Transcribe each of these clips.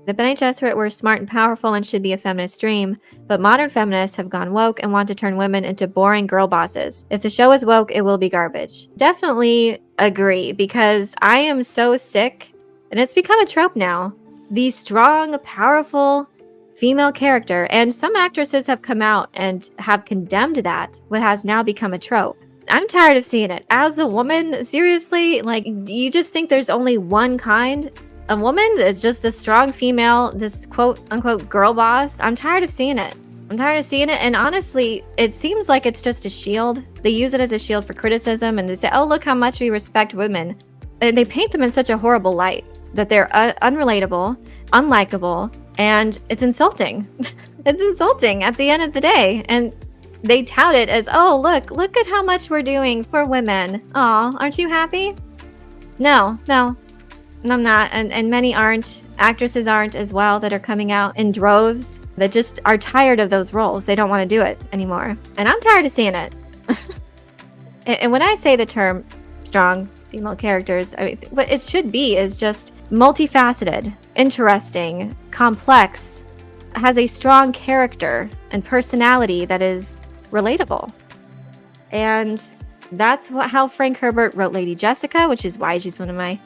The Bene Gesserit were smart and powerful and should be a feminist dream, but modern feminists have gone woke and want to turn women into boring girl bosses. If the show is woke, it will be garbage. Definitely agree, because I am so sick, and it's become a trope now. The strong, powerful female character, and some actresses have come out and have condemned that, what has now become a trope. I'm tired of seeing it. As a woman, seriously, like, do you just think there's only one kind? A woman is just this strong female, this quote-unquote girl boss. I'm tired of seeing it. And honestly, it seems like it's just a shield. They use it as a shield for criticism, and they say, oh, look how much we respect women. And they paint them in such a horrible light that they're unrelatable, unlikable, and it's insulting. It's insulting at the end of the day. And they tout it as, oh, look at how much we're doing for women. Aw, aren't you happy? No, I'm not, and many aren't. Actresses aren't as well, that are coming out in droves, that just are tired of those roles. They don't want to do it anymore. And I'm tired of seeing it. And when I say the term strong female characters, I mean, what it should be is just multifaceted, interesting, complex, has a strong character and personality that is relatable. And that's how Frank Herbert wrote Lady Jessica, which is why she's one of my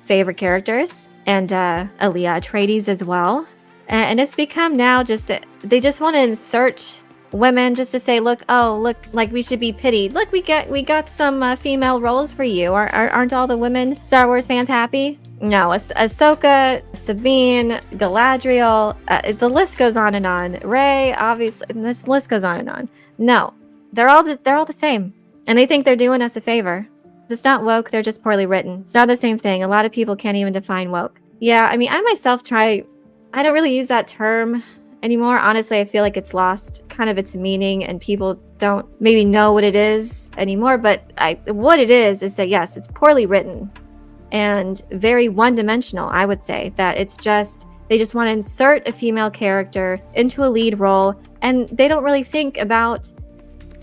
favorite characters, and Aaliyah Atreides as well. And it's become now just that they just want to insert women just to say, look, like we should be pitied. Look, we got some female roles for you. Aren't all the women Star Wars fans happy? No, Ahsoka, Sabine, Galadriel, the list goes on and on. Rey, obviously, and this list goes on and on. No, they're all the same, and they think they're doing us a favor. It's not woke, they're just poorly written. It's not the same thing. A lot of people can't even define woke. Yeah, I mean, I myself I don't really use that term anymore. Honestly, I feel like it's lost kind of its meaning, and people don't maybe know what it is anymore. But what it is that, yes, it's poorly written and very one-dimensional. I would say that it's just, they just want to insert a female character into a lead role, and they don't really think about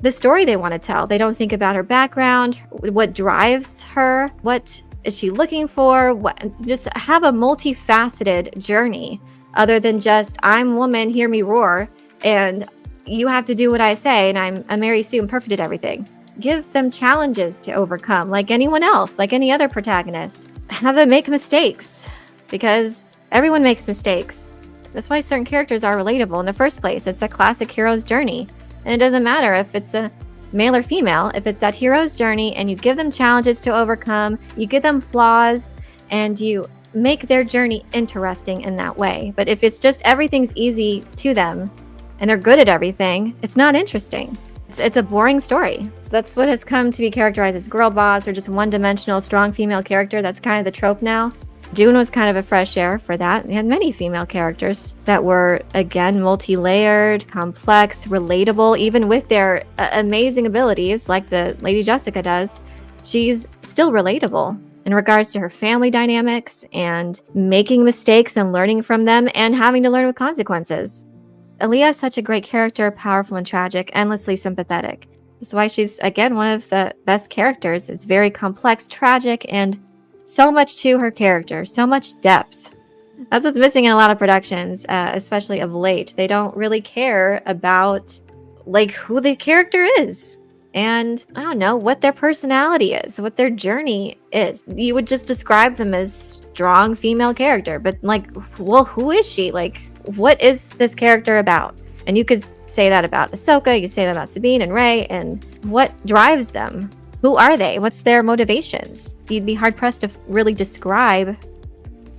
the story they want to tell. They don't think about her background, what drives her, what is she looking for, just have a multifaceted journey other than just, I'm woman, hear me roar, and you have to do what I say, and I'm Mary Sue and perfect at everything. Give them challenges to overcome, like anyone else, like any other protagonist. Have them make mistakes, because everyone makes mistakes. That's why certain characters are relatable in the first place. It's a classic hero's journey. And it doesn't matter if it's a male or female, if it's that hero's journey and you give them challenges to overcome, you give them flaws, and you make their journey interesting in that way. But if it's just everything's easy to them and they're good at everything, it's not interesting. It's a boring story. So that's what has come to be characterized as girl boss, or just one-dimensional, strong female character. That's kind of the trope now. Dune was kind of a fresh air for that. They had many female characters that were, again, multi-layered, complex, relatable, even with their amazing abilities, like the Lady Jessica does. She's still relatable in regards to her family dynamics and making mistakes and learning from them and having to learn with consequences. Aaliyah is such a great character, powerful and tragic, endlessly sympathetic. That's why she's, again, one of the best characters. It's very complex, tragic, and so much to her character, so much depth. That's what's missing in a lot of productions, especially of late. They don't really care about like who the character is, and I don't know what their personality is, what their journey is. You would just describe them as strong female character, but like, well, who is she? Like, what is this character about? And you could say that about Ahsoka, you could say that about Sabine and Rey, and what drives them? Who are they? What's their motivations? You'd be hard-pressed to really describe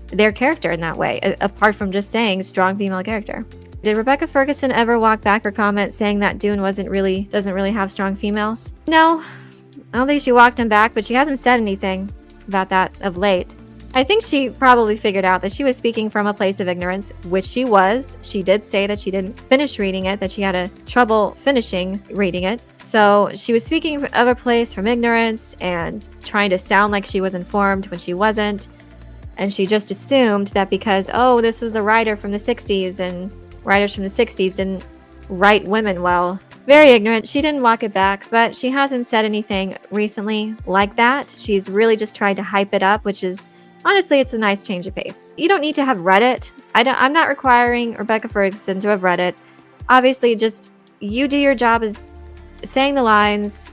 their character in that way, apart from just saying strong female character. Did Rebecca Ferguson ever walk back her comment saying that Dune doesn't really have strong females? No, I don't think she walked them back, but she hasn't said anything about that of late. I think she probably figured out that she was speaking from a place of ignorance, which she was. She did say that she didn't finish reading it, that she had a trouble finishing reading it. So she was speaking of a place from ignorance and trying to sound like she was informed when she wasn't. And she just assumed that because, oh, this was a writer from the 60s and writers from the 60s didn't write women well. Very ignorant. She didn't walk it back, but she hasn't said anything recently like that. She's really just tried to hype it up, which is, honestly, it's a nice change of pace. You don't need to have read it. I'm not requiring Rebecca Ferguson to have read it. Obviously, just you do your job as saying the lines,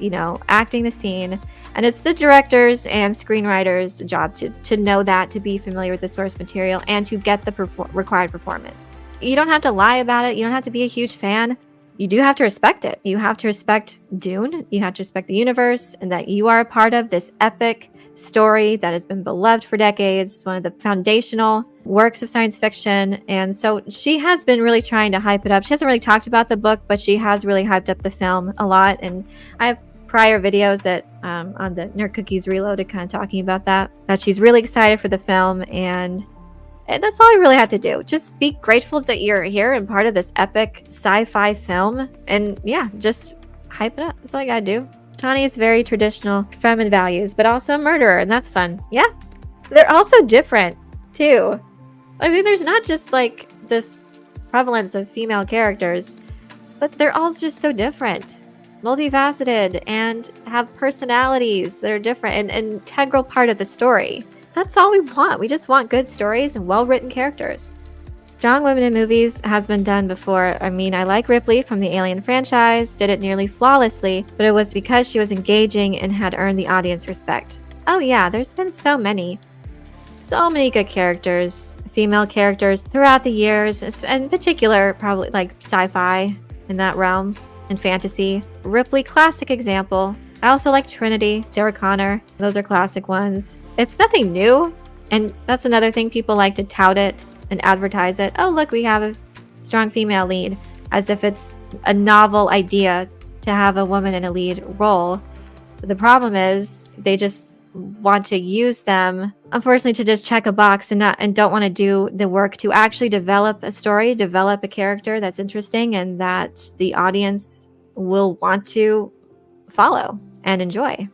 acting the scene, and it's the director's and screenwriter's job to know that, to be familiar with the source material, and to get the required performance. You don't have to lie about it. You don't have to be a huge fan. You do have to respect it. You have to respect Dune. You have to respect the universe, and that you are a part of this epic story that has been beloved for decades, one of the foundational works of science fiction. And so she has been really trying to hype it up. She hasn't really talked about the book, but she has really hyped up the film a lot. And I have prior videos that on the Nerd Cookies Reloaded kind of talking about that she's really excited for the film. And that's all I really have to do. Just be grateful that you're here and part of this epic sci-fi film. And yeah, just hype it up. That's all I gotta do. Tawny is very traditional feminine values, but also a murderer, and that's fun. Yeah. They're also different, too. I mean, there's not just like this prevalence of female characters, but they're all just so different. Multifaceted and have personalities that are different and an integral part of the story. That's all we want. We just want good stories and well-written characters. Strong women in movies has been done before. I mean, I like Ripley from the Alien franchise, did it nearly flawlessly, but it was because she was engaging and had earned the audience respect. Oh yeah, there's been so many good characters, female characters throughout the years, in particular, probably like sci-fi in that realm and fantasy. Ripley, classic example. I also like Trinity, Sarah Connor. Those are classic ones. It's nothing new, and that's another thing, people like to tout it and advertise it. Oh, look, we have a strong female lead, as if it's a novel idea to have a woman in a lead role. But the problem is they just want to use them, unfortunately, to just check a box and don't want to do the work to actually develop a story, develop a character that's interesting and that the audience will want to follow and enjoy.